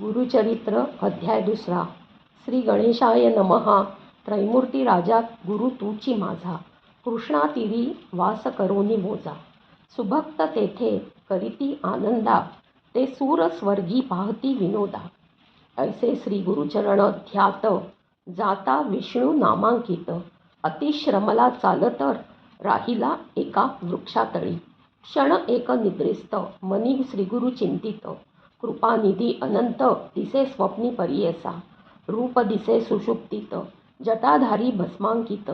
गुरुचरित्र अध्याय 2. श्री गणेशाय नमः. त्रैमूर्ती राजा गुरु तूची माझा, कृष्णातीरी वास करोनी मोजा. सुभक्त तेथे करीती आनंदा, ते सूर स्वर्गी पाहती विनोदा. ऐसे श्री गुरुचरण ध्यात, जाता विष्णू नामांकित. अतिश्रमला चालत राहिला एका वृक्षातळी. क्षण एक निद्रिस्त, मनी श्रीगुरु चिंतित. कृपानिधी अनंत दिसे स्वप्नी परियेसा. रूप दिसे सुषुप्तीत, जटाधारी भस्मांकित.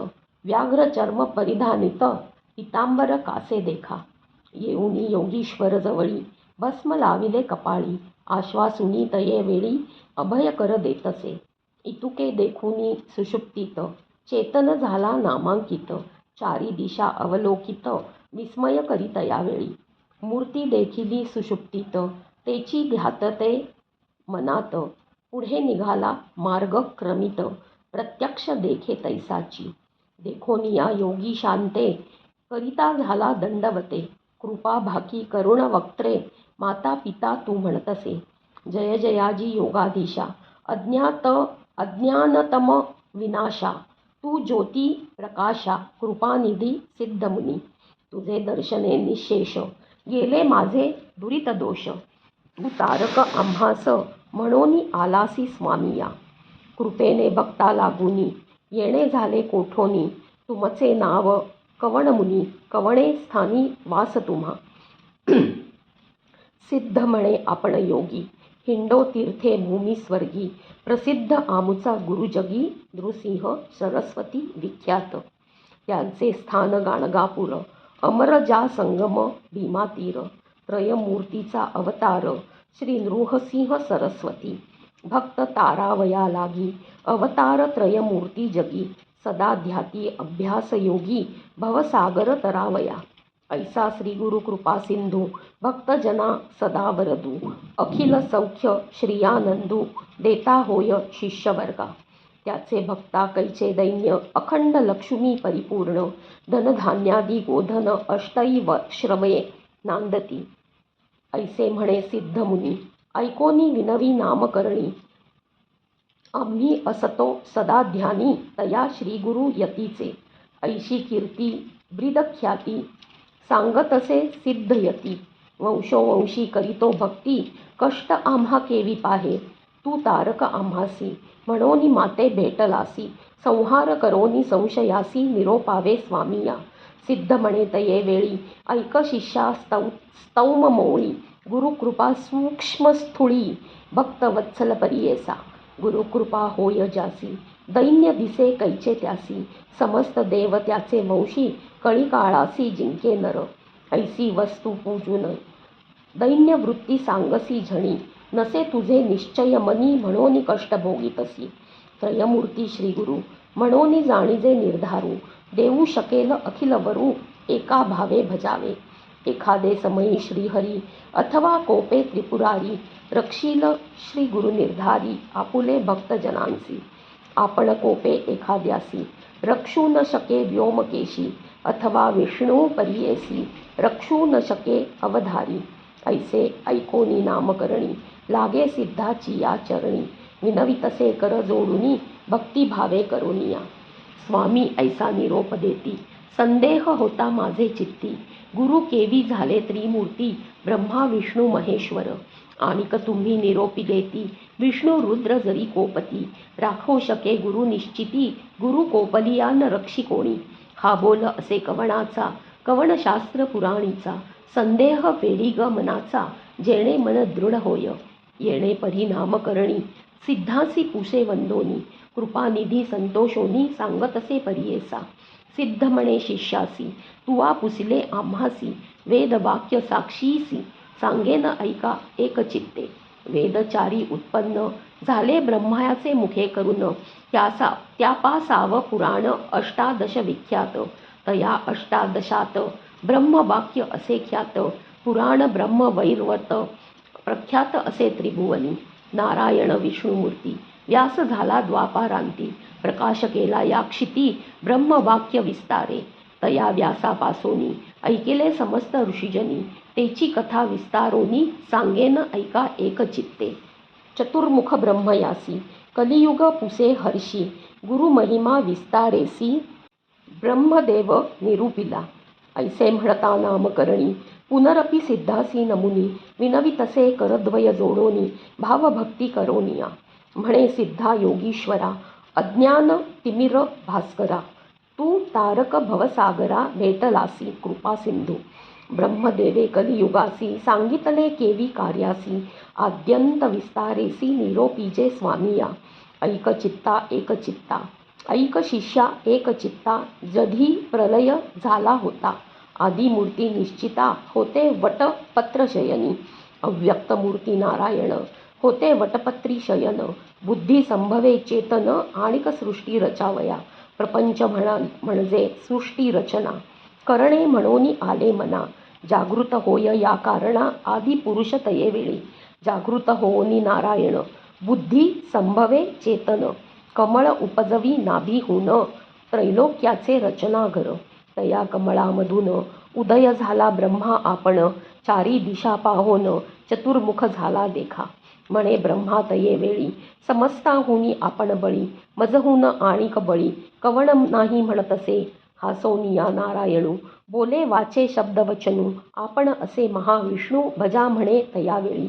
व्याघ्र चर्म परिधानित, पितांबर कासे देखा. येऊनी योगीश्वर जवळी, भस्म लाविले कपाळी. आश्वासुनी तये वेळी, अभय कर देतसे. इतुके देखुनी सुषुप्तीत, चेतन झाला नामांकित. चारी दिशा अवलोकित, विस्मय करीत यावेळी. मूर्ती देखिली सुषुप्तीत, तेची ध्यातते मनात. पुढे निघाला मार्ग क्रमित, प्रत्यक्ष देखे तैसाची. देखोनिया योगी शांते, करिता झाला दंडवते. कृपा भाकी करुण वक्त्रे, माता पिता तू म्हणतसे. जय जयाजी योगाधीशा, अज्ञानतम विनाशा. तू ज्योती प्रकाशा, कृपानिधी सिद्धमुनी. तुझे दर्शने निशेष, गेले माझे दुरित दोष. तू तारक आम्हास, म्हणून आलासी स्वामिया. कृपेने भक्ता लागुनी, येणे झाले कोठोनी. तुमचे नाव कवणमुनी, कवणे स्थानी वास तुम्हा. सिद्ध म्हणे आपण योगी, हिंडो तीर्थे भूमी स्वर्गी. प्रसिद्ध आमुचा गुरुजगी, नृसिंह सरस्वती विख्यात. त्यांचे स्थान गाणगापूर, अमर जा संगम भीमातीर. त्रयमूर्तीचा अवतार, श्री नृसिंह सरस्वती. भक्त तारावया लागी, अवतार त्रयमूर्ती जगी. सदा ध्याती अभ्यास योगी, भवसागर तरावया. ऐसा श्री गुरु कृपा सिंधू, भक्तजना सदा वरदू. अखिल सौख्य श्रियानंदू, देता होय शिष्यवर्गा. त्याचे भक्ता कैचे दैन्य, अखंड लक्ष्मी परिपूर्ण. धनधान्यादी गोधन, अष्टैव श्रमये नांदती. ऐसे म्हणे सिद्ध मुनी, ऐकोनी विनवी नामकरणी. आम्ही असतो सदा ध्यानी, तया श्रीगुरु यतीचे. ऐशी कीर्ती ब्रीदख्याती, सांगतसे सिद्ध यती. वंशोवंशी करीतो भक्ती, कष्ट आम्हा केवी पाहे. तू तारक आम्हासी, म्हणोनी माते भेटलासी. संहार करोनी संशयासी, निरोपावे स्वामिया. सिद्ध म्हणे तये वेळी, ऐक शिष्या स्तौम मोळी. गुरुकृपा सूक्ष्म स्थूळी, भक्तवत्सल परियेसा. गुरुकृपा होय ज्यासी, दैन्य दिसे कैचे त्यासी. समस्त देव त्याचे वंशी, कळी काळासी जिंके नर. ऐसी वस्तू पूजून, दैन्य वृत्ती सांगसी झणी. नसे तुझे निश्चय मनी, म्हणून कष्ट भोगीतसी. त्रयमूर्ती श्रीगुरु, म्हणून जाणीजे निर्धारू. देऊ शकेल अखिल वरू, एका भावे भजावे. एखादे समयी श्रीहरी, अथवा कोपे त्रिपुरारी. रक्षील श्री गुरु निर्धारी, आपुले भक्तजनांसी. आपण कोपे एखाद्यासी, रक्षू न शके व्योमकेशी. अथवा विष्णू परियेसी, रक्षू न शके अवधारी. ऐसे ऐकोनी नामकरणी, लागे सिद्धाची या चरणी. विनवितसे कर जोडुनी, भक्तिभावे करोनिया. स्वामी ऐसा निरोप देती, संदेह होता माझे चित्ती. गुरु केवी झाले त्रिमूर्ती, ब्रह्मा विष्णू महेश्वर. आणिक तुम्ही निरोपी देती, विष्णू रुद्र जरी कोपती. राखो शके गुरु निश्चिती, गुरु कोपलिया न रक्षी कोणी. हा बोल असे कवणाचा, कवणशास्त्र पुराणीचा. संदेह फेडी ग मनाचा, जेणे मन दृढ होय. येणे परिणाम करणी, सिद्धासी पुसे वंदोनी. कृपानिधी संतोषोनी, सांगतसे परियेसा. सिद्ध म्हणे शिष्यासी, तुवा पुसिले आम्हासी. वेदवाक्य साक्षीसी, सांगेन ऐका एक चित्ते. वेदचारी उत्पन्न झाले ब्रह्मायाचे मुखे करून. त्यापासाव पुराण अष्टादश विख्यात. तया अष्टादशात ब्रह्मवाक्य असे ख्यात. पुराण ब्रह्म वैर्वत, प्रख्यात असे त्रिभुवनी. नारायण विष्णुमूर्ती, व्यास झाला द्वापारांती. प्रकाश केला या क्षिती, ब्रह्मवाक्य विस्तारे. तया व्यासापासोनी, ऐकिले समस्त ऋषीजनी. तेची कथा विस्तारोनी, सांगेन ऐका एक चित्ते. चतुर्मुख ब्रह्मयासी कलियुग पुसे हर्षी गुरु महिमा विस्तारेसी ब्रह्मदेव निरूपिला. ऐसे म्हणता नामकरणी पुनरपि सिद्धासी नमुनी विनवितसे करद्वय जोडोनी भावभक्ती करोनिया. म्हणे सिद्धा योगीश्वरा अज्ञान तिमिर भास्करा तू तारक भवसागरा भेटलासी कृपा सिंधू. ब्रह्मदेवे कलियुगासी सांगितले केवी कार्यासी आद्यंत विस्तारेसी निरोपीजे स्वामिया. ऐक चित्ता एक चित्ता ऐक शिष्या एक चित्ता जधी प्रलय झाला होता आदिमूर्ती निश्चिता होते वटपत्र शयनी. अव्यक्तमूर्ती नारायण होते वटपत्री शयन बुद्धी संभवे चेतन आणिक सृष्टी रचावया. प्रपंच म्हणजे सृष्टी रचना करणे म्हणून आले मना. जागृत होय या कारणा आदि पुरुष तये वेळी. जागृत होऊनी नारायण बुद्धी संभवे चेतन कमळ उपजवी नाभीहून त्रैलोक्याचे रचनाघर. तया कमळामधून उदय झाला ब्रह्मा आपण चारी दिशा पाहोन चतुर्मुख झाला देखा. म्हणे ब्रह्मा तये वेळी समस्ताहुनी आपण बळी मजहून आणिक बळी कवण नाही म्हणतसे हासोनिया नारायणू बोले वाचे शब्द वचनू आपण असे महाविष्णू भजा म्हणे तयावेळी.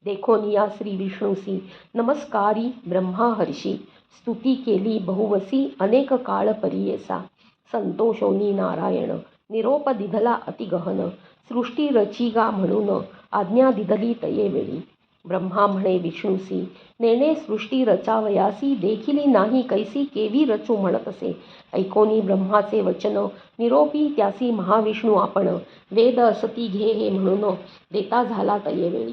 देखोनिया श्री विष्णूसी नमस्कारी ब्रह्मा हर्षी स्तुती केली बहुवसी अनेक काळ परियेसा. संतोषोनी नारायण निरोप दिधला अतिगहन सृष्टी रचिगा म्हणून आज्ञा दिधली तये वेळी. ब्रह्मा म्हणे विष्णूसी नेणे सृष्टी रचावयासी देखिली नाही कैसी केवी रचू म्हणतसे. ऐकोनी ब्रह्माचे वचन निरोपी त्यासी महाविष्णू आपण वेद असती घे हे म्हणून देता झाला तये वेळी.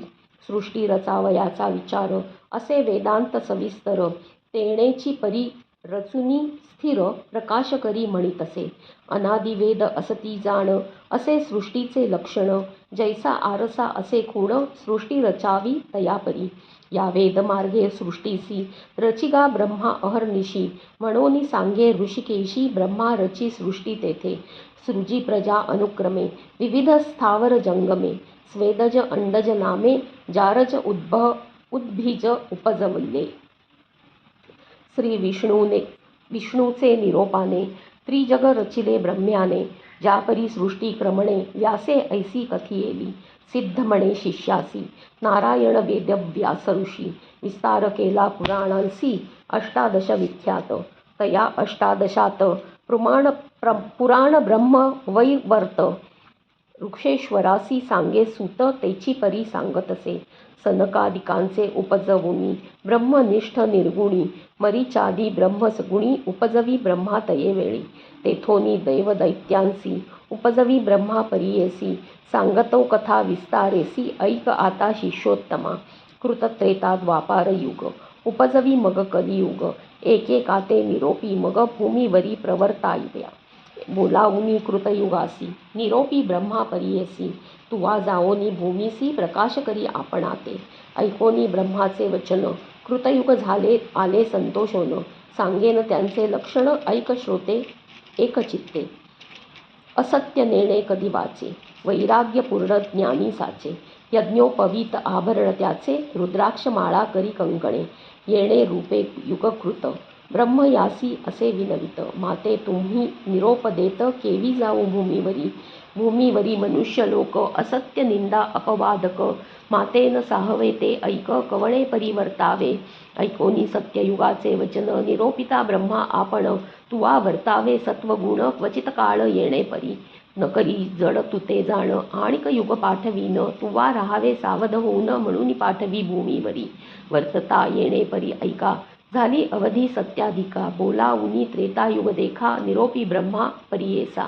सृष्टी रचावयाचा विचार असे वेदांत सविस्तर तेणेची परी रचुनी स्थिर प्रकाश करी म्हणितसे. अनादिवेद असती जाण असे सृष्टीचे लक्षण जैसा आरसा असे खूण सृष्टी रचावी तयापरी. या वेदमार्गे सृष्टीसी रचिगा ब्रह्मा अहर्निशी म्हणून सांगे ऋषिकेशी ब्रह्मा रची सृष्टी तेथे. सृजी प्रजा अनुक्रमे विविध स्थावर जंगमे स्वेदज अंडज नामे जारज उद्भिज उपजवले. श्री विष्णूचे निरोपाने त्रिजग रचिले ब्रह्म्याने ज्यापरी सृष्टी क्रमणे व्यासे ऐसी कथियेली. सिद्ध म्हणे शिष्यासी नारायण वेद व्यास ऋषी विस्तार केला पुराणांसी अष्टादश विख्यात. तया अष्टादशात पुराण ब्रह्म वैवर्त ऋक्षेश्वरासी सांगे सूत तेची परी सांगतसे. सनकादिकांचे उपजवुनी ब्रह्मनिष्ठ निर्गुणी मरीचादी ब्रह्मसगुणी उपजवी ब्रह्मा तये वेळी. तेथोनी दैवदैत्यांसी उपजवी ब्रह्मा परियेसी सांगतो कथा विस्तारेसी ऐक आता शिष्योत्तमा. कृतत्रेता द्वापार युग उपजवी मग कलियुग एकेकाते निरोपी मग भूमीवरी प्रवर्ताव्या. बोलावुनी कृतयुगासी निरोपी ब्रह्मा परियेसी तुवा जाओनी भूमीसी प्रकाश करी आपणाते. ऐकोनी ब्रह्माचे वचन कृतयुग झाले आले संतोषोन सांगेन त्यांचे लक्षण ऐक श्रोते एकचित्ते. असत्य नेणे कधी वाचे वैराग्यपूर्ण ज्ञानी साचे. यज्ञोपवीत आभरण त्याचे रुद्राक्ष माळा करी कंकणे येणे रूपे युगकृत ब्रह्मयासी असे विनवित. माते तुम्ही निरोप देत केवी जाऊ भूमीवरी मनुष्य लोक असत्य निंदा अपवादक मातेन साहवे ते ऐक कवणे परिवर्तावे. ऐकोनी सत्ययुगाचे वचन निरोपिता ब्रह्मा आपण तुवा वर्तावे सत्वगुण क्वचित काळ येणे परी. न करी जड तुते जाण आणिक युग पाठवीन तुवा राहावे सावध होऊन म्हणून पाठवी भूमीवरी. वर्तता येणे परी ऐका झाली अवधी सत्याधिका बोलावुनी त्रेतायुग देखा निरोपी ब्रह्मा परियेसा.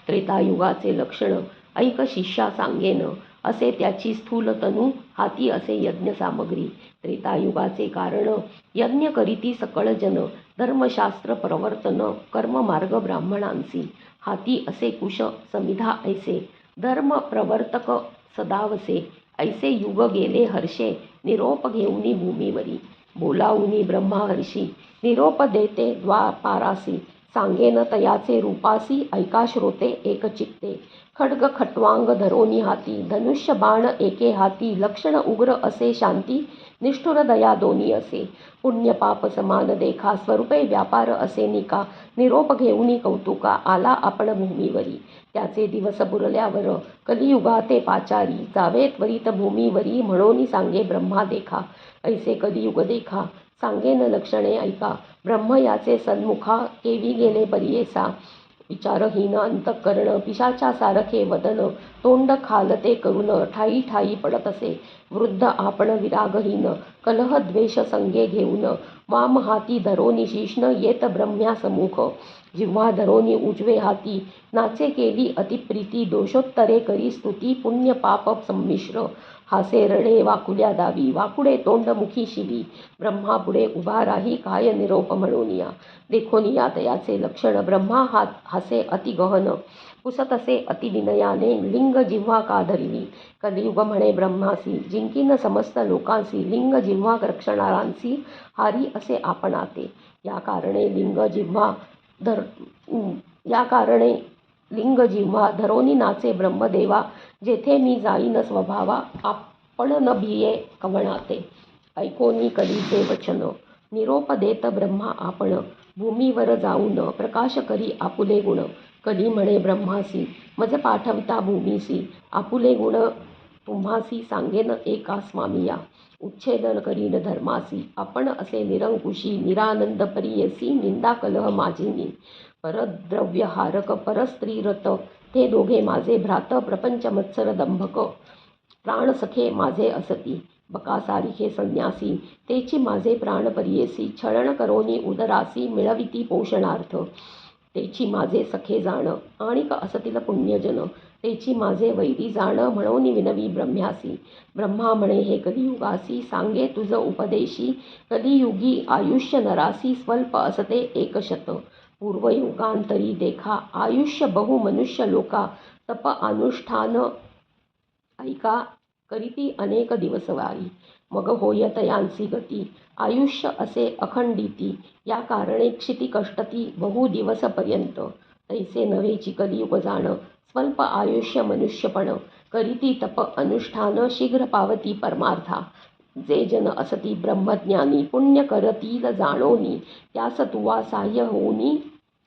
त्रेतायुगाचे लक्षण ऐक शिष्या सांगेन असे त्याची स्थूल तनू हाती असे यज्ञ सामग्री. त्रेतायुगाचे कारण यज्ञ करीती सकळ जन धर्मशास्त्र प्रवर्तन कर्ममार्ग ब्राह्मणांसी हाती असे कुश समिधा ऐसे धर्म प्रवर्तक सदावसे. ऐसे युग गेले हर्षे निरोप घेऊनी भूमीवरी. बोलावुनी ब्रह्मा हर्षी निरोप देते द्वापारासी सांगेन तयाचे रूपासी ऐका श्रोते एकचित्ते. खड्ग खट्वांग धरोनी हाती, धनुष्य बाण एके हाती, लक्षण उग्र असे शांती, निष्ठुर दया दोन्ही असे, पुण्य पाप समान देखा, स्वरूपे व्यापार असे निका, निरोप घेऊनी कौतुका, आला आपण भूमीवरी, त्याचे दिवस पुरल्यावर, कलियुगाते पाचारी, जावे त्वरित भूमीवरी, म्हणून सांगे ब्रह्मा देखा, ऐसे कलियुग देखा, सांगेन लक्षणे ऐका, ब्रह्म याचे सन्मुखा, केवी गेले परियेसा, विचारहीन अंतःकरण, पिशाच्या सारखे वदन, तोंड खालते करून, ठाई ठाई पडत असे, वृद्ध आपण विरागहीन, कलह द्वेष संगे घेऊन, वाम हाती धरोनी शिष्ण, येत ब्रह्म्या समुख, जिव्हा धरोनी उजवे हाती, नाचे केली अतिप्रीती, दोषोत्तरे करी स्तुती, पुण्य पाप संमिश्र, हासे रडे वाकुल्या दावी, वाकुडे तोंड मुखी शिवी, ब्रह्मा पुढे उभा राही, काय निरोप म्हणून या, देखोन यात याचे लक्षण, ब्रह्मा हासे अति गहन, पुसत असे अतिविनयाने, लिंग जिव्हा का धरिली, कलियुग म्हणे ब्रह्मासी, जिंकीन समस्त लोकांसी, लिंग जिव्हा रक्षणारांसी, हारी असे आपणाते, या कारणे लिंग जिव्हा धरोनी नाचे ब्रह्मदेवा, जेथे मी जाईन स्वभावा, आपण न भिये कवणाते, ऐकोनी कलीचे वचन, निरोप देत ब्रह्मा आपण, भूमीवर जाऊन प्रकाश करी आपुले गुण, कली म्हणे ब्रह्मासी, मज पाठविता भूमीसी, आपुले गुण तुम्हासी सांगेन एका स्वामिया, उच्छेदन करीन धर्मासी, आपण असे निरंकुशी, निरानंद परियसी, निंदा कलह माझिनी, परद्रव्य हारक परस्त्रीरत, ते दोघे माझे भ्रात, प्रपंच मत्सर दंभक, प्राण सखे माझे असती, बकासारिखे संन्यासी, तेची माझे प्राण परियेसी, छळण करोनी उदरासी, मिळविती पोषणार्थ, तेची माझे सखे जाण, आणिक असतील पुण्यजन, तेची माझे वैरी जाण, म्हणून विनवी ब्रह्म्यासी, ब्रह्मा म्हणे हे कलियुगासी, सांगे तुझ उपदेशी, कलियुगी आयुष्य नरासी, स्वल्प असते एकशत, पूर्वयुगांतरी देखा, आयुष्य बहु मनुष्य लोका, तप अनुष्ठान ऐका करीती अनेक दिवस वारी, मग होय तयांसी गती, आयुष्य असे अखंडिती, या कारणे क्षिती कष्टती बहु दिवसपर्यंत, तैसे नव्हेची कलियुग जाण, स्वल्प आयुष्य मनुष्यपण, करीती तप अनुष्ठान, शीघ्र पावती परमार्था, जे जन असती ब्रह्मज्ञानी, पुण्य करतील जाणोनी, त्यास तुवा साह्य होऊनी,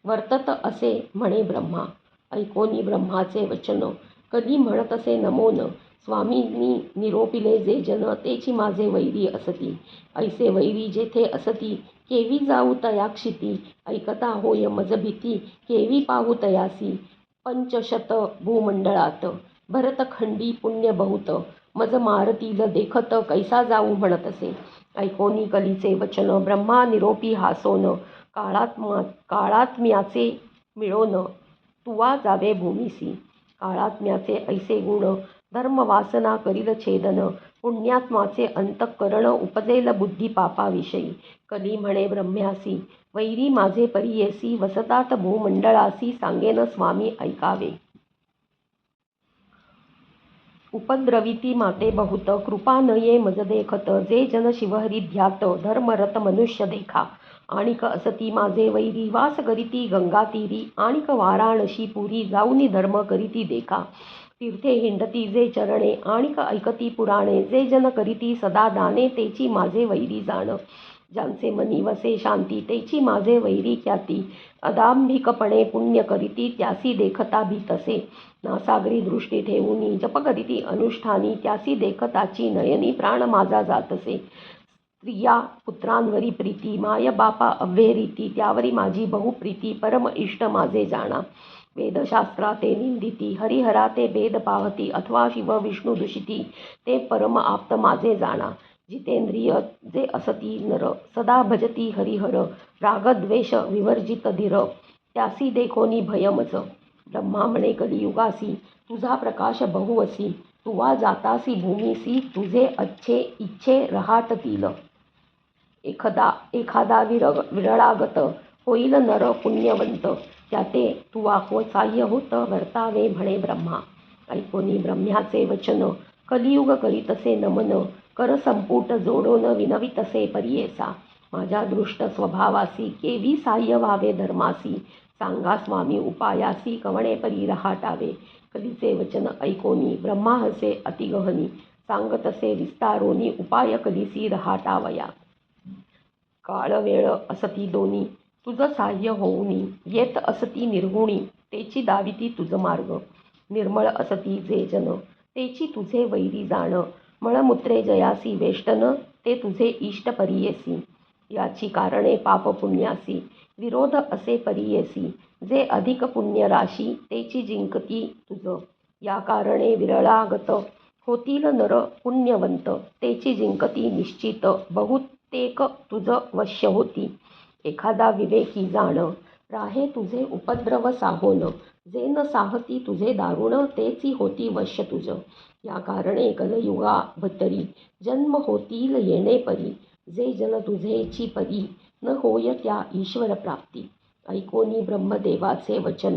वर्तत असे म्हणे ब्रह्मा, ऐकोनी ब्रह्माचे वचन, कली म्हणत असे नमोन, स्वामींनी निरोपिले जे जन, तेची माझे वैरी असती, ऐसे वैरी जेथे असती, केवी जाऊ तया क्षिती, ऐकता होय मज भीती, केवी पाहू तयासी, पंचशत भूमंडळात, भरतखंडी पुण्य बहुत, मज मारतील देखत, कैसा जाऊ म्हणत असे, ऐकोनी कलीचे वचन, ब्रह्मा निरोपी हासोन, काळात्म्याचे मिळोन, तुवा जावे भूमीसी, काळात्म्याचे ऐसे गुण, धर्म वासना करील छेदन, पुण्यात्माचे अंतःकरण, उपजेल बुद्धी पापाविषयी, कली म्हणे ब्रह्म्यासी, वैरी माझे परियेसी, वसतात भूमंडळासी, सांगेन स्वामी ऐकावे, उपद्रविती माते बहुत, कृपा न ये मज देखत, जे जन शिवहरी ध्यात, धर्मरत मनुष्य देखा, आणिक असती माझे वैरी, वास करीती गंगातीरी, आणिक वाराणसी पुरी, जाऊनी धर्म करीती देखा, तीर्थे हिंडती जे चरणे, आणिक ऐकती पुराणे, जे जन करीती सदा दाने, तेची माझे वैरी जाण, ज्यांचे मनी वसे शांती, तेची माझे वैरी ख्याती, अदांभिकपणे पुण्य करीती, त्यासी देखता भीतसे, नासागरी दृष्टी ठेवूनी, जप करीती अनुष्ठानी, त्यासी देखताची नयनी, प्राण माझा जातसे, स्त्रिया पुत्रांवरी प्रीती, माय बापा अव्हेरीती, त्यावरी माझी बहुप्रीती, परम इष्ट माझे जाणा, वेदशास्त्राते निंदिती, हरिहराते भेद पाहती, अथवा शिव विष्णू दूषिती, ते परम आप्त माझे जाणा, जितेंद्रिय जे असती नर, सदा भजती हरिहर, रागद्वेष विवर्जित धीर, त्यासी देखोनी भयमच, ब्रह्मा म्हणे कलियुगासी, तुझा प्रकाश बहुवसी, तुवा जातासी भूमीसी, तुझे इच्छे रहाटतील, एखादा विरळागत, होईल नर पुण्यवंत, त्याते तुवा साह्य होत, वर्तावे म्हणे ब्रह्मा, ऐकोनी ब्रह्म्याचे वचन, कलियुग करीतसे नमन, कर संपुट जोडोन विनवितसे परियेसा, माझ्या दृष्ट स्वभावासी, केवी साह्य व्हावे धर्मासी, सांगा स्वामी उपायासी, कवणे परी रहाटावे, कलीचे वचन ऐकोनी ब्रह्मा हसे अतिगहनी, सांगतसे विस्तारोनी उपाय कलिसी रहाटावया. काळ वेळ असती दोनी तुझ साह्य होऊनी, येत असती निर्गुणी तेची दाविती तुझ मार्ग. निर्मळ असती जे जन तेची तुझे वैरी जाण, मळमूत्रे जयासी वेष्टन ते तुझे इष्ट परियेसी. याची कारणे पाप पुण्यासी विरोध असे परियेसी, जे अधिक पुण्य राशी तेची जिंकती तुझ. या कारणे विरळागत होतील नर पुण्यवंत, तेची जिंकती निश्चित बहुतेक तुझ वश्य होती. एखादा विवेकी जाण राहे तुझे उपद्रव साहोन, जे न साहती तुझे दारुण तेची होती वश्य तुझ. या कारणे कलयुगा भतरी जन्म होतील येणे परी, जे जन तुझेची परी न होय त्या ईश्वर प्राप्ती. ऐकोनी ब्रह्मदेवाचे वचन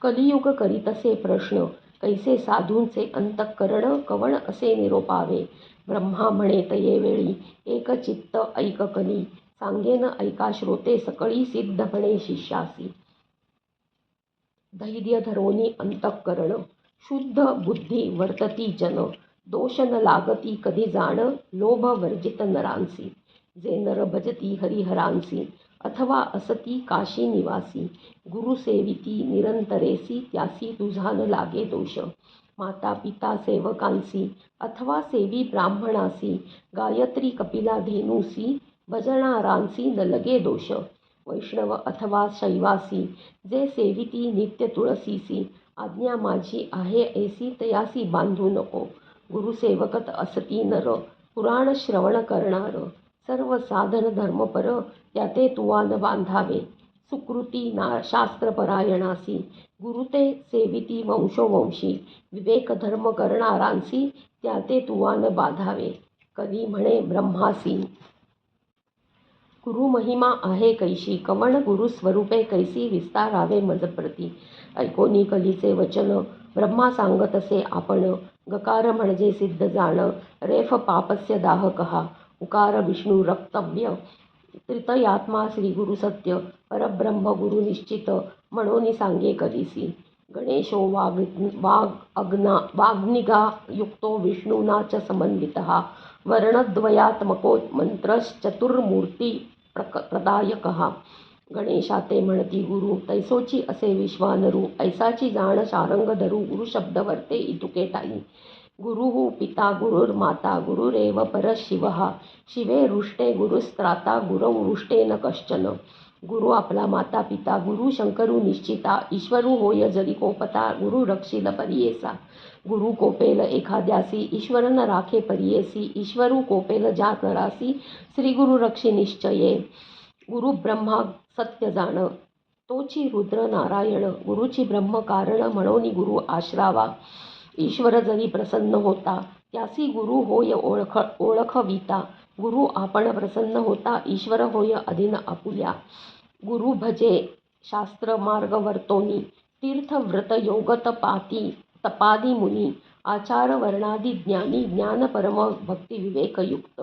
कलियुग करीतसे प्रश्न, कैसे साधूंचे अंतःकरण कवण असे निरोपावे. ब्रह्मा म्हणे तये वेळी एक चित्त ऐक कली, सांगेन ऐका श्रोते सकळी सिद्ध म्हणे शिष्यासी. धैर्य धरोनी अंतःकरण शुद्ध बुद्धी वर्तती जन, दोष न लागती कधी जाण लोभ वर्जित नरांसी. जे नर भजती हरिहरांसी अथवा असती काशी निवासी, गुरु सेविती निरंतरेसी त्यासी तुझा न लागे दोष. माता पिता सेवकांसी अथवा सेवी ब्राह्मणासी, गायत्री कपिला धेनूसी भजणारांसी न लगे दोष. वैष्णव अथवा शैवासी जे सेविती नित्य तुळसीसी, आज्ञा माझी आहे ऐसी तयासी बांधू नको. गुरुसेवकत असती नर पुराण श्रवण करणार, सर्व साधन धर्मपर त्याते तुवा न बांधावे. सुकृती शास्त्रपरायणासी गुरु ते सेविती वंशोवंशी, विवेक धर्म करणारांसी त्याते तुवा न बाधावे. कली म्हणे ब्रह्मासी गुरु महिमा आहे कैशी, कवण गुरु स्वरूपे कैसी विस्तारावे मजप्रती. ऐकोनी कलीचे वचन ब्रह्मा सांगतसे आपण, गकार म्हणजे सिद्ध जाण रेफ पापस्य दाहकहा. उकार विष्णू रक्तव्य त्रितयात्मा श्री गुरु सत्य, परब्रह्म गुरु निश्चित म्हणून सांगे कलिसी. गणेशो वाग्निगा युक्तो विष्णुना च समन्वितः, वर्णद्वयात्मको मंत्रश्चतुर्मूर्ती प्रदायकः. गणेशाते म्हणती गुरु तैसोची असे विश्वानरू, ऐसाची जाण शारंग धरू गुरु शब्द वर्ते इतुके ठाई. गुरुः पिता गुरुर्माता गुरुरेव परशिवः, शिवे रुष्टे गुरुस्त्राता गुरौ रुष्टे न कश्चन. गुरु आपला माता पिता गुरु शंकरू निश्चिता, ईश्वरू होय जरी कोपता गुरु रक्षिल परियेसा. गुरु कोपेल एखाद्यासी ईश्वर न राखे परियेसी, ईश्वरू कोपेल ज्या नरासी श्री गुरु रक्षी निश्चये. गुरु ब्रह्मा सत्य जाण तोची रुद्र नारायण, गुरुची ब्रह्म कारण म्हणून गुरु आश्रावा. ईश्वर जरी प्रसन्न होता त्यासी गुरु होय ओळखविता. गुरु आपण प्रसन्न होता ईश्वर होय अधीन आपुल्या. गुरु भजे शास्त्र मार्ग वर्तोनी, तीर्थ व्रत योग तपादी मुनी, आचार वर्णादी ज्ञानी ज्ञान परम भक्ती विवेक युक्त.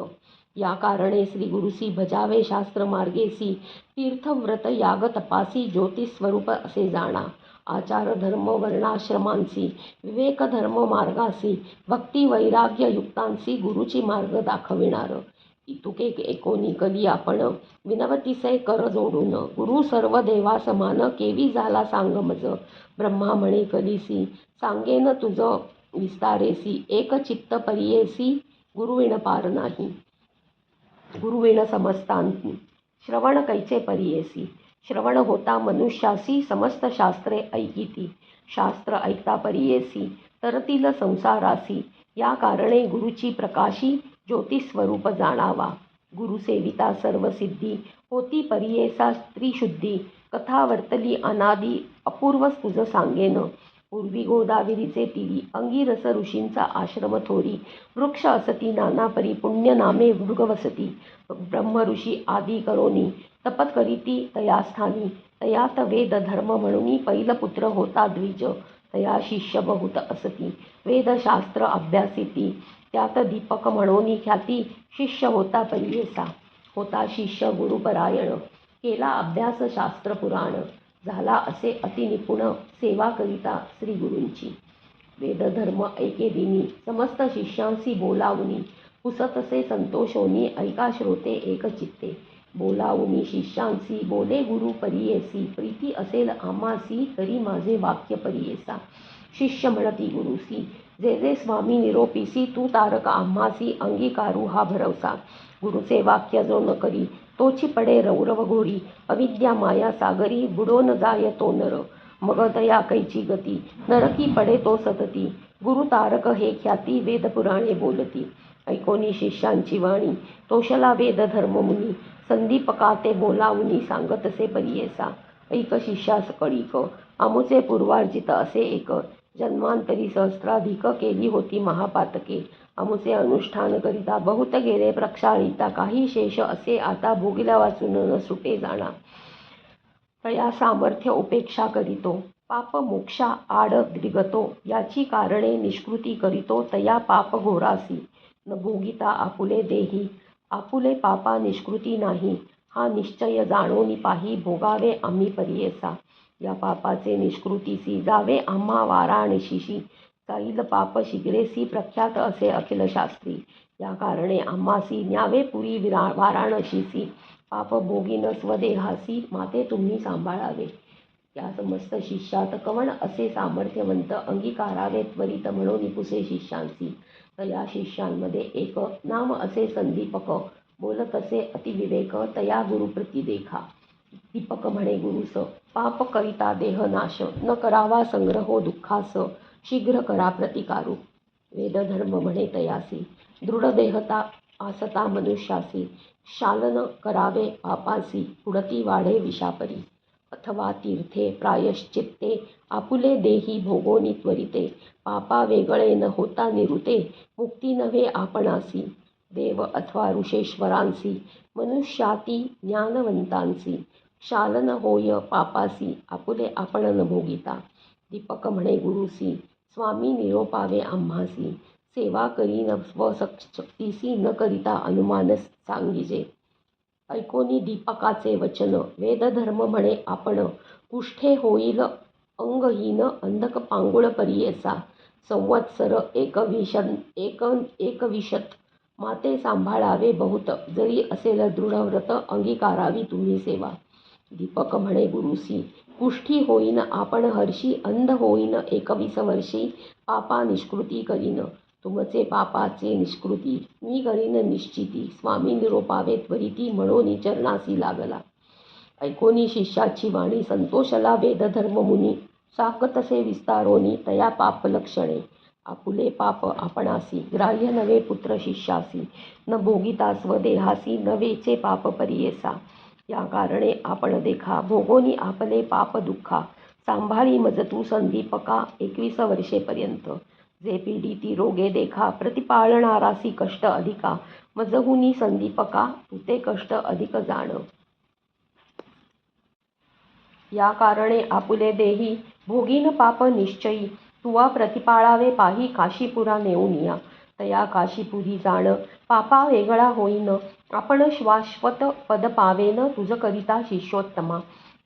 या कारणे श्री गुरुसी भजावे शास्त्र मार्गेसी, तीर्थ व्रत याग तपासी ज्योतिस्वरूप असे जाणा. आचार धर्म वर्णाश्रमांसी विवेक धर्म मार्गासी, भक्ती वैराग्य युक्तांसी गुरुची मार्ग दाखविणार. इतुके ऐकोनी कली आपण, विनवतीसे कर जोडून गुरु सर्व देवा समान, केवी झाला सांग मज. ब्रह्मा म्हणे कलिसी सांगेन तुझ विस्तारेसी, एक चित्त परियेसी गुरुविण पार नाही. गुरुविण समस्तांती श्रवण कैचे परियेसी, श्रवण होता मनुष्यासी समस्त शास्त्रे ऐकिती. शास्त्र ऐकता परियेसी तरतील संसारासी, या कारणे गुरुची प्रकाशी ज्योतिस्वरूप जाणावा. गुरु सेविता सर्व सिद्धी होती परियेसा त्रिशुद्धी, कथा वर्तली अनादी अपूर्व तुझ सांगेन. पूर्वी गोदावरीचे तीरी अंगिरस ऋषींचा आश्रम थोरी, वृक्ष असती नाना परी पुण्य नामे मृग वसती. ब्रह्म ऋषी आदी करोनी तपत करीती तया स्थानी, तयात वेद धर्म म्हणून पैलपुत्र होता द्विज. तया शिष्य बहुत असती वेदशास्त्र अभ्यासिती, त्यात दीपक म्हणून ख्याती शिष्य होता परियेसा. होता शिष्य गुरुपरायण केला अभ्यास शास्त्र पुराण, झाला असे अतिनिपुण सेवा करिता श्री गुरूंची. वेदधर्म ऐके दिनी समस्त शिष्यांसी बोलावनी पुसतसे संतोषोनी ऐका श्रोते एक चित्ते बोलावनी शिष्यांसी बोले गुरु परियेसी प्रीती असेल आम्हासी तरी माझे वाक्य परियेसा शिष्य म्हणती गुरुसी जे जे स्वामी निरोपीसी तू तारक आम्हासी अंगीकारू हा भरवसा गुरुचे वाक्य जो न करी तोची पडे रौरव घोरी अविद्या माया सागरी बुडोन जाय तो नर मग दया कैची गती नरकी पडे तो सतती गुरु तारक हे ख्याती वेदपुराणे बोलती ऐकोनी शिष्यांची वाणी तोषला वेद धर्म मुनी संदीपका ते बोलावनी सांगतसे परियेसा ऐक शिष्यास कळीक आमुचे पूर्वार्जित असे एक जन्मांतरी सहस्राधिक केली होती महापातके आमुचे अनुष्ठान करिता बहुत गेले प्रक्षाळिता काही शेष असे आता भोगिल्या वाचून न सुटे जाणार तया सामर्थ्य उपेक्षा करीतो पाप मोक्षा आड दिगतो याची कारणे निष्कृती करीतो तया पाप घोरासी न भोगिता आपुले देही आपुले पापा निष्कृती नाही हा निश्चय जाणोनी पाही भोगावे आम्ही परियेसा या पापाचे निष्कृतीसी जावे आम्हा वाराणशीशी जाईल पाप शिगरेसी प्रख्यात असे अखिल शास्त्री या कारणे आम्हासी न्यावे पुरी वाराणशीसी पाप भोगीन स्वदेहासी माते तुम्ही सांभाळावे या समस्त शिष्यात कवण असे सामर्थ्यवंत अंगीकारावे त्वरित म्हणून पुसे शिष्यांसी तया शिष्यांमध्ये एक नाम असे संदीपक बोलत असे अतिविवेक तया गुरुप्रती देखा दीपक म्हणे गुरुस पाप करिता देहनाश न करावा संग्रहो दुःखास शीघ्र करा प्रतिकारू वेदधर्म म्हणे तयासी दृढ देहता आसता मनुष्यासी शालन करावे पापासी पुढती वाढे विषापरी अथवा तीर्थे प्रायश्चित्ते आपुले देही भोगोनी त्वरिते पापा वेगळे न होता निरुते मुक्ती नव्हे आपणासी देव अथवा ऋषेश्वरांसी मनुष्याती ज्ञानवंतांसी शालन होय पापासी आपुले आपण न भोगिता दीपक म्हणे गुरुसी स्वामी निरोपावे आम्हासी सेवा करी न स्वशक्तीसी न करिता अनुमान सांगिजे ऐकोनी दीपकाचे वचन वेदधर्म म्हणे आपण कुष्ठे होईल अंगहीन अंधक पांगुळ परियेसा संवत्सर एकविशत माते सांभाळावे बहुत जरी असेल दृढव्रत अंगीकारावी तुम्ही सेवा दीपक म्हणे गुरुसी कुष्ठी होईन आपण हर्षी अंध होईन 21 वर्षी पापा निष्कृती करीन तुमचे पापाचे निष्कृती मी करीन निश्चिती स्वामी निरोपावे त्वरिती म्हणून चरणासी लागला ऐकोनी शिष्याची वाणी संतोषला वेदधर्म मुनी साकतसे विस्तारोनी तया पाप लक्षणे आपुले पाप आपणासी ग्राह्य नवे पुत्र शिष्यासी न भोगिता स्वदेहासी नवेचे पाप परियेसा या कारणे आपण देखा भोगोनी आपले पाप दुःखा सांभाळी मजतू संदीपका 21 वर्षेपर्यंत जे पीडिती रोगे देखा प्रतिपाळणारासी कष्ट अधिका मजहुनी संदीपका तुते कष्ट अधिक जाण या कारणे आपुले देही भोगीन पाप निश्चयी तुवा प्रतिपाळावे पाही काशीपुरा नेऊनिया तया काशीपुरी जाण पापा वेगळा होईन आपण शाश्वत पद पावेन तुझ करिता शिष्योत्तमा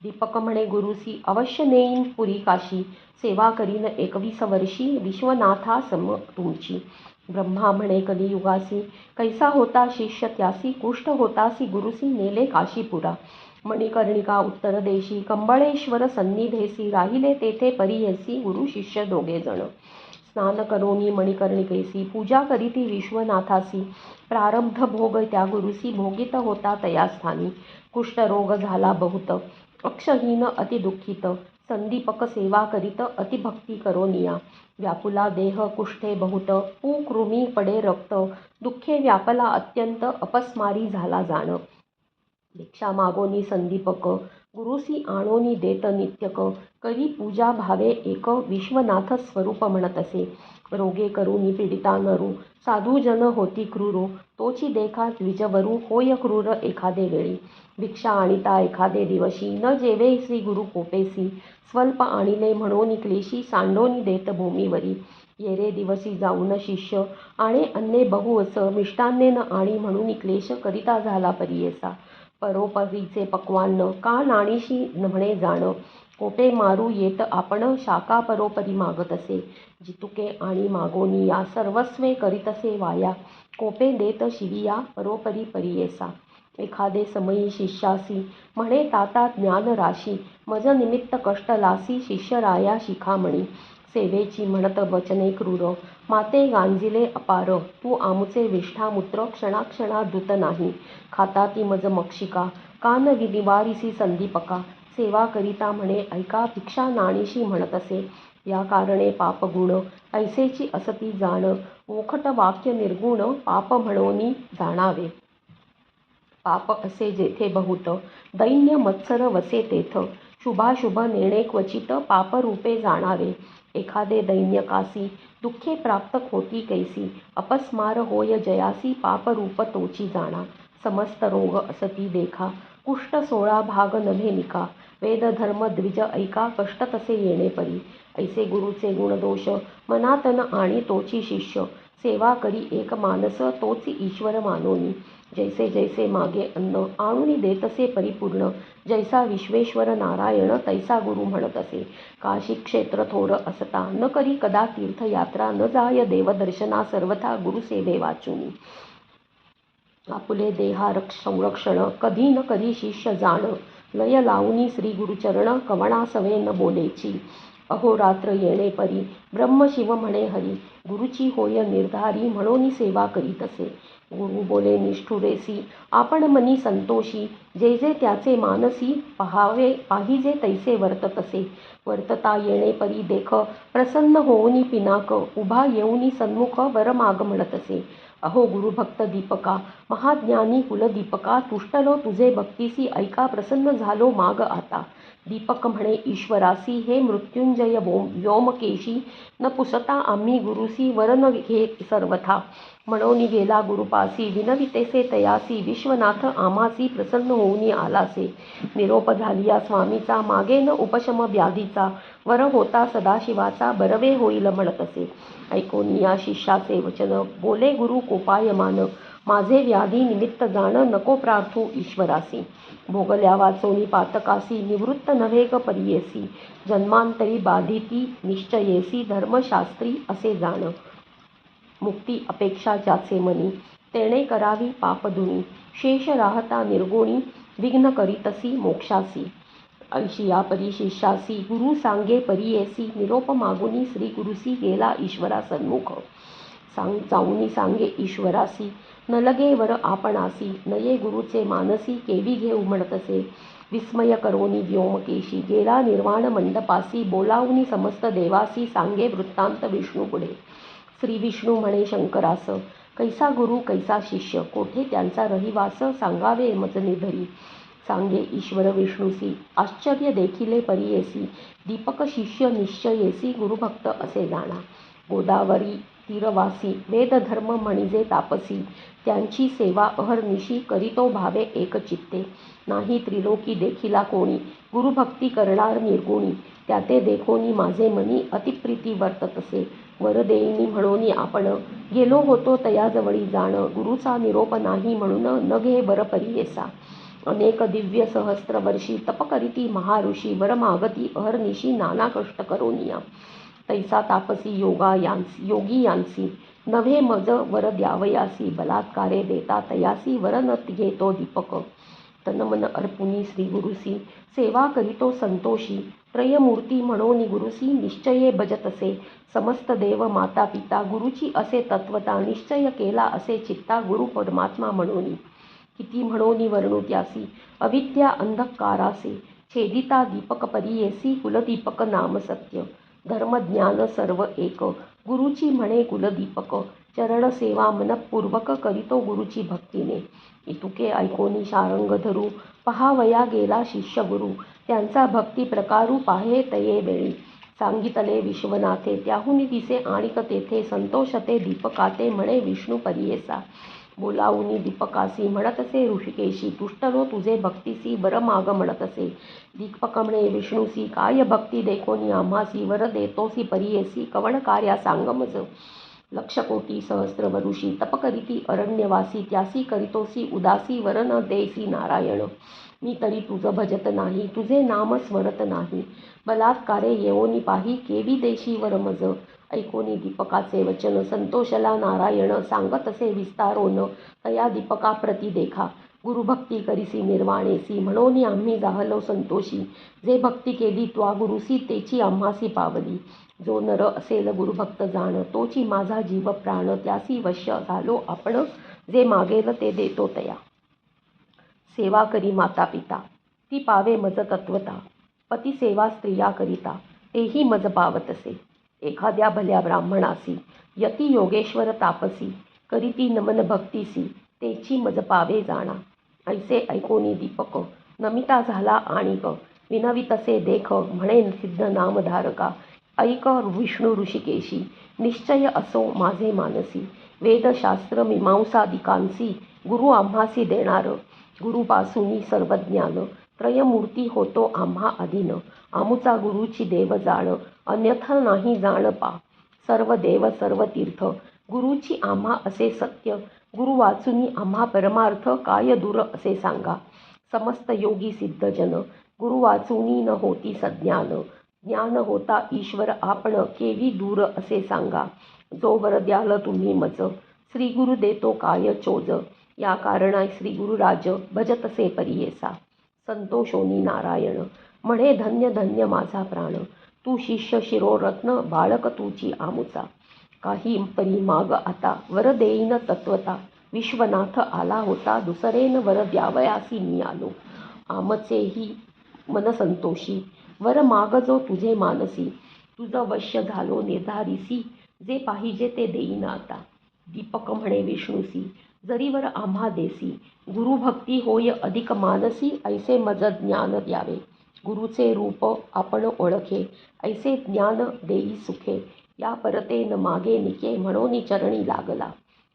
दीपक म्हणे गुरुसी अवश्य नेईन पुरी काशी सेवा करीन 21 वर्षी विश्वनाथा सम तुमची ब्रह्मा म्हणे कलियुगासी कैसा होता शिष्य त्यासी कुष्ठ होतासी गुरुसी नेले काशीपुरा मणिकर्णिका उत्तर देशी कंबळेश्वर सन्निधेसी राहिले तेथे परियसी गुरु शिष्य दोघे जण स्नान करोनी मणिकर्णिकेसी पूजा करीती विश्वनाथासी प्रारब्ध भोग त्या गुरुसी भोगित होता तया स्थानी कुष्ठरोग झाला बहुत अक्षहीन अतिदुःखित संदीपक सेवा करीत अतिभक्ती करोनिया व्यापुला देह कुष्ठे बहुत कुकृमी पडे रक्त दुःखे व्यापला अत्यंत अपस्मारी झाला जाण भिक्षा मागोनी संदीपक गुरुसी आणोनी देत नित्यक करी पूजा भावे एक विश्वनाथ स्वरूप म्हणत असे रोगे करूनी पीडिता नरू साधूजन होती क्रूरो तोची देखा द्विजवरू होय क्रूर एखादे वेळी भिक्षा आणिता एखादे दिवशी न जेवे श्री गुरु कोपेसी स्वल्प आणिले म्हणून क्लेशी सांडोनी देत भूमीवरी येरे दिवसी जाऊन शिष्य आणि अन्ने बहु अस मिष्टान्ने न आणि म्हणून क्लेश करिता झाला परियेसा. परोपरीचे पक्वान्न का नाणीशी म्हणे जाण. कोपे मारू येत आपण शाखा परोपरी मागत असे. जितुके आणि मागोनी या सर्वस्वे करीतसे वाया. कोपे देत शिविया परोपरी परियेसा. एखादे समयी शिष्यासी म्हणे ताता ज्ञान राशी. मज निमित्त कष्ट लासी शिष्यराया शिखामणी. सेवेची म्हणत वचने क्रूर माते गांजिले अपार. तू आमुचे विष्ठामूत्र क्षणाक्षणा दूत नाही. खाता ती मज मक्षिका कान निवारिसी संदीपका. सेवा करिता म्हणे ऐका भिक्षा नाणीशी म्हणत असे. या कारणे पापगुण ऐसेची असती जाण. ओखट वाक्य निर्गुण पाप म्हणोनी जाणावे. पाप असे जेथे बहुत दैन्य मत्सर वसे तेथ. शुभाशुभ नेणे क्वचित पापरूपे जाणावे. एखादे दैन्य कासी दुःखे प्राप्त होती कैसी. अपस्मार होय जयासी पापरूप तोची जाणा. समस्त रोग असती देखा कुष्ठ 16 भाग नभे निका. वेद धर्म द्विज ऐका कष्ट तसे येणे परी. ऐसे गुरुचे गुणदोष मनातन आणि तोची शिष्य. सेवा करी एक मानस तोची ईश्वर मानोनी. जैसे जैसे मागे अन्न आणूनी देतसे परिपूर्ण. जैसा विश्वेश्वर नारायण तैसा गुरु म्हणत असे. काशी क्षेत्र थोर असता न करी कदा तीर्थयात्रा. न जाय देवदर्शना सर्वथा गुरुसेवे वाचुनी. आपुले देहा संरक्षण कधी न करी शिष्य जाण. लय लावूनी श्री गुरुचरण कवणासवे न बोलेची. अहोरात्र येणे परी ब्रह्म शिव म्हणे हरी. गुरुची होय निर्धारी म्हणून सेवा करीतसे. गुरु बोले निष्ठुरेसी आपण मनी संतोषी. जे जे त्याचे मानसी पाहिजे तैसे वर्ततसे. वर्तता येणे परी देख प्रसन्न होऊनी पिनाक. उभा येऊनी सन्मुख वर माग म्हणतसे. अहो गुरुभक्त दीपका महाज्ञानी कुलदीपका. तुष्टलो तुझे भक्तीसी ऐका प्रसन्न झालो माग आता. दीपक म्हणे ईश्वरासी हे मृत्युंजय व्योमकेशी. न पुसता आम्ही गुरुसी वरन घे सर्वथा. म्हणून गेला गुरुपासी विनवितेसे तयासी. विश्वनाथ आम्हासी प्रसन्न होऊनी आलासे. निरोप झालिया स्वामीचा मागे न उपशम व्याधीचा. वर होता सदाशिवाचा बरवे होईल म्हणतसे. ऐकून या शिष्याचे वचन बोले गुरु कोपायमान. माझे व्याधी निमित्त जाण नको प्रार्थू ईश्वरासी. भोगल्या वाचोनी पातकासी निवृत्त नव्हे ग परियेसी. जन्मांतरी बाधिती निश्चयेसी धर्मशास्त्री असे जाण. मुक्ती अपेक्षा ज्याचे मनी तेणे करावी पापधुनी. शेष राहता निर्गुणी विघ्न करीतसी मोक्षासी. ऐशिया परी शिष्यासी गुरु सांगे परियेसी. निरोप मागुनी श्री गुरुसी गेला ईश्वरा सन्मुख. जाऊनी सांगे ईश्वरासी न लगे वर आपणासी. नये गुरुचे मानसी केवी घेऊ म्हणतसे. विस्मय करोनी व्योमकेशी गेला निर्वाण मंडपासी. बोलावनी समस्त देवासी सांगे वृत्तांत विष्णू पुढे. श्री विष्णू म्हणे शंकरास कैसा गुरु कैसा शिष्य. कोठे त्यांचा रहिवास सांगावे मज निधरी. सांगे ईश्वर विष्णूसी आश्चर्य देखिले परियेसी. दीपक शिष्य निश्चयेसी गुरुभक्त असे जाणा. गोदावरी तीरवासी वेदधर्म म्हणिजे तापसी. त्यांची सेवा अहर्निशी करीतो भावे एकचित्ते. नाही त्रिलोकी देखिला कोणी गुरुभक्ती करणार निर्गुणी. त्याते देखोनी माझे मनी अतिप्रीती वर्ततसे. वर देईनी म्हणून आपण गेलो होतो तयाजवळी जाण. गुरुचा निरोप नाही म्हणून न घे वर परियेसा. अनेक दिव्य सहस्त्र वर्षी तप करीती महाऋषी. वर मागती अहर्निशी नाना कष्ट करोनिया. तैसा तापसी योगी यांसी नव्हे मज वर द्यावयासी. बलात्कारे देता तयासी वर न घेतो दीपक. तनमन अर्पुनी श्री गुरुसी सेवा करीतो संतोषी. त्रयमूर्ती म्हणून गुरुसी निश्चये भजतसे. समस्त देव माता पिता गुरुची असे तत्वता. निश्चय केला असे चित्ता गुरु परमात्मा म्हणून. किती म्हणून वर्णू त्यासी अविद्या अंधकारासे. छेदिता दीपक परियेसी कुलदीपक नाम सत्य. धर्मज्ञान सर्व एक गुरुची म्हणे कुलदीपक. चरण सेवा मनपूर्वक करीतो गुरुची भक्तीने. इतुके ऐकोनी शारंग धरू पहावया गेला शिष्य गुरु. त्यांचा भक्ती प्रकारू पाहे तये वेळी. सांगितले विश्वनाथे त्याहुनी दिसे आणिक तेथे. संतोषते दीपकाते म्हणे विष्णू परियेसा. बोलावूनी दीपकासी म्हणत असे ऋषिकेशी, तुष्टलो तुझे भक्तीसी वर माग म्हणत असे. दीपक म्हणे विष्णूसी, काय भक्ती देखोनी आम्हासी, वर देतोसी परियेसी कवण कार्या सांग मज. लक्ष कोटी सहस्र वरुषी तप करीती अरण्यवासी, त्यासी करीतोसी उदासी वर न देसी नारायण. मी तरी तुझ भजत नाही, तुझे नाम स्मरत नाही, बलात्कारे येवोनी पाही केवी देशी वर मज. ऐकोनी दीपकाचे वचन संतोषला नारायण, सांगत असे विस्तारोन तया दीपका प्रती देखा. गुरुभक्ती करिसी निर्वाणेसी, म्हणून आम्ही जाहलो संतोषी, जे भक्ती केली त्वा गुरुसी तेची आम्हासी पावली. जो नर असेल गुरुभक्त जाण, तोची माझा जीव प्राण, त्यासी वश्य झालो आपण, जे मागेल ते देतो तया. सेवा करी माता पिता, ती पावे मज तत्वता, पती सेवा स्त्रिया करिता, तेही मज पावतसे. एखाद्या भल्या ब्राह्मणासी, यती योगेश्वर तापसी, करीती नमन भक्तीसी, तेची मज पावे जाणा. ऐसे ऐकोनी दीपक नमिता झाला आणिक, विनवितसे देख म्हणे सिद्ध नामधारका. ऐक विष्णू ऋषिकेशी, निश्चय असो माझे मानसी, वेदशास्त्र मीमांसादिकांसी गुरु आम्हासी देणार. गुरुपासूनी सर्व ज्ञान, त्रयमूर्ती होतो आम्हा अधीन, आमुचा गुरुची देव जाण, अन्यथा नाही जाण पा. सर्व देव सर्व तीर्थ गुरुची आम्हा असे सत्य, गुरु वाचुनी आम्हा परमार्थ, काय दूर असे सांगा. समस्त योगी सिद्धजन, गुरु वाचुनी न होती सज्ञान, ज्ञान होता ईश्वर आपण, केवी दूर असे सांगा. जो वर द्याल तुम्ही मज, श्री गुरु देतो काय चोज, या कारणाय श्री गुरुराज भजतसे परियेसा. संतोषोनी नारायण म्हणे धन्य धन्य माझा प्राण, तू शिष्य शिरोरत्न बाळक तुची आमुचा. काही परी माग आता वर देईन तत्वता, विश्वनाथ आला होता दुसरेन वर द्यावयासी मी आलो. आमचेही मन संतोषी, वर माग जो तुझे मानसी, तुझ वश्य झालो निर्धारीसी, जे पाहिजे ते देईन आता. दीपक म्हणे विष्णूसी, जरी वर आम्हा देसी, गुरुभक्ती होय अधिक मानसी, ऐसे मज ज्ञान द्यावे. गुरुचे रूप आपण ओळखे, ऐसे ज्ञान देई सुखे, या परते न मागे निके, म्हणून चरणी लागला.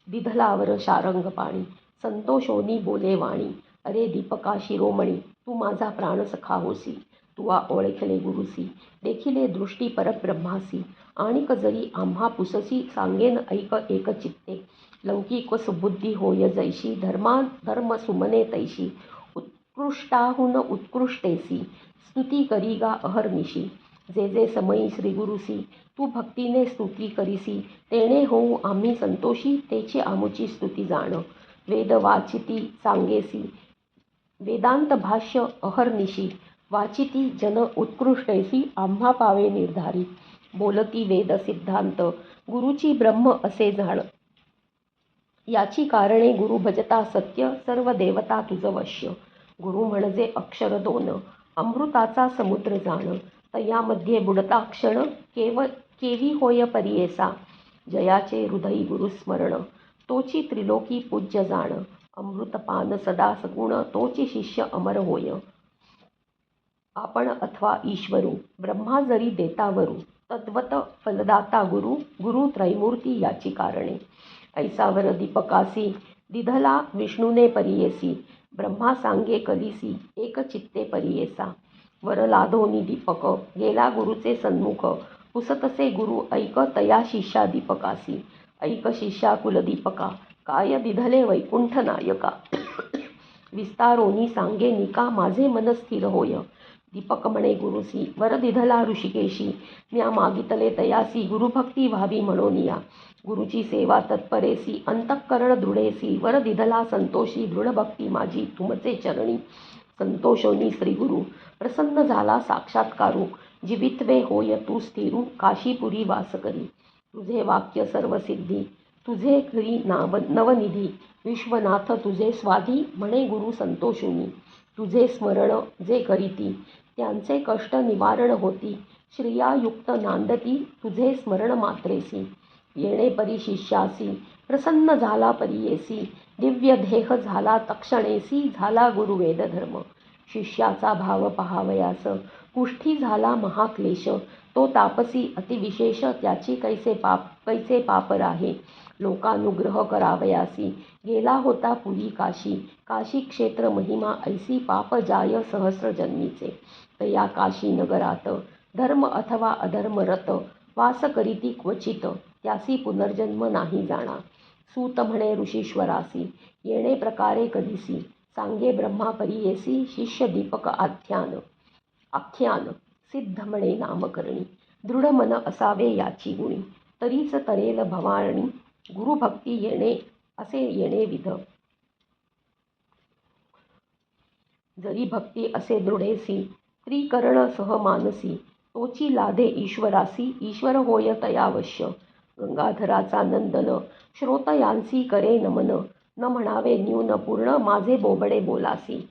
दिधलावर शारंग पाणी, संतोषोनी बोले वाणी. अरे दीपका शिरोमणी, तू माझा प्राण सखा होसी, तुवा ओळखले गुरुसी, देखिले दृष्टी परब्रह्मासी. आणिक जरी आम्हा पुससी, सांगेन ऐक एक चित्ते. लौकिक सुबुद्धी होय जैशी, धर्म सुमने तैशी, उत्कृष्टाहून उत्कृष्टेसी, स्तुती करीगा अहर्निशी. जे जे समयी श्री गुरुसी, तू भक्तीने स्तुती करीसी, तेणे होऊ आम्ही संतोषी, तेची आमुची स्तुती जाण. वेद वाचिती सांगेसी, वेदांत भाष्य अहर्निशी, वाचिती जन उत्कृष्टेसी, आम्हा पावे निर्धारी. बोलती वेद सिद्धांत, गुरुची ब्रह्म असे जाण. याची कारणे गुरु भजता सत्य, सर्व देवता तुझ वश्य. गुरु म्हणजे अक्षर दोन, अमृताचा समुद्र जाण, तयामध्ये बुडता क्षण, केवी होय परियेसा. जयाचे हृदयी गुरुस्मरण, तोची त्रिलोकी पूज्य जाण. अमृतपान सदा सगुण, तोची शिष्य अमर होय. आपण अथवा ईश्वरू, ब्रह्मा जरी देतावरू, तद्वत फलदाता गुरु, गुरु त्रैमूर्ती याची कारणे. ऐसावर दीपकासी, दिधला विष्णूने परियेसी, ब्रह्मा सांगे कलिसी, एक चित्ते परियेसा. वर लाधोनी दीपक, गेला गुरुचे सन्मुख, पुसतसे गुरु ऐक तया शिष्या दीपकासी. ऐक शिष्या कुलदीपका, काय दिधले वैकुंठ नायका. विस्तारोनी सांगे निका, माझे मन स्थिर होय. दीपक म्हणे गुरुसी, वर दिधला ऋषिकेशी, म्या मागितले तयासी, गुरुभक्ती व्हावी म्हणून या. गुरुची सेवा तत्परेसी, अंतःकरण दृढेसी, वर दिधला संतोषी, दृढ भक्ती माझी तुमचे चरणी. संतोषोनी श्री गुरु, प्रसन्न झाला साक्षात्कारू, जीवित्वे होय तू स्थिरू, काशीपुरी वास करी. तुझे वाक्य सर्व सिद्धी, तुझे खरी नवनिधी, विश्वनाथ तुझे स्वाधी, म्हणे गुरु संतोषुनी. तुझे स्मरण जे करीती, त्यांचे कष्ट निवारण होती, श्रियायुक्त नांदती, तुझे स्मरण मात्रेसी. येणे परी शिष्यासी, प्रसन्न झाला परियेसी, दिव्य देह झाला तक्षणेसी, झाला गुरुवेद धर्म. शिष्याचा भाव पहावयास, कुष्ठी झाला महाक्लेश, तो तापसी अतिविशेष, त्याची कैसे पाप कैसे पाप राहे लोकानुग्रह करावयासी गेला होता पुरी काशी काशी क्षेत्र महिमा ऐसी पाप जाय सहस्र जन्मीचे तया काशी नगरात धर्म अथवा अधर्म रत वास करीती क्वचित त्यासी पुनर्जन्म नाही जाणा सूत म्हणे ऋषीश्वरासी येणे प्रकारे कधीसी सांगे ब्रह्मा परियेसी शिष्य दीपक आख्यान सिद्ध म्हणे नामकरणी दृढ मन असावे याची गुणी तरीच तरेल भवानी गुरुभक्ती येणे असे येणे विध जरी भक्ती असे दृढेसी त्रिकरण सह मानसी तोची लाधे ईश्वरासी ईश्वर होय तयावश्य गंगाधराचा नंदन श्रोतयांसी करे नमन न म्हणावे न्यून पूर्ण माझे बोबडे बोलासी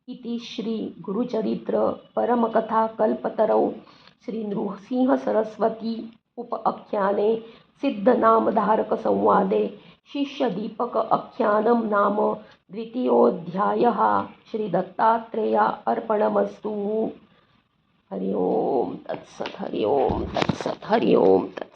इति श्री गुरुचरित्र परमकथा कल्पतरौ श्री नृसिंह सरस्वती उपआख्याने सिद्धनामधारक संवादे शिष्य दीपक आख्यानं नाम द्वितीयोऽध्यायः श्री दत्तात्रेया अर्पणमस्तु। हरि ओम तत्सत् हरि ओम तत्सत् हरि ओम तत्सत्।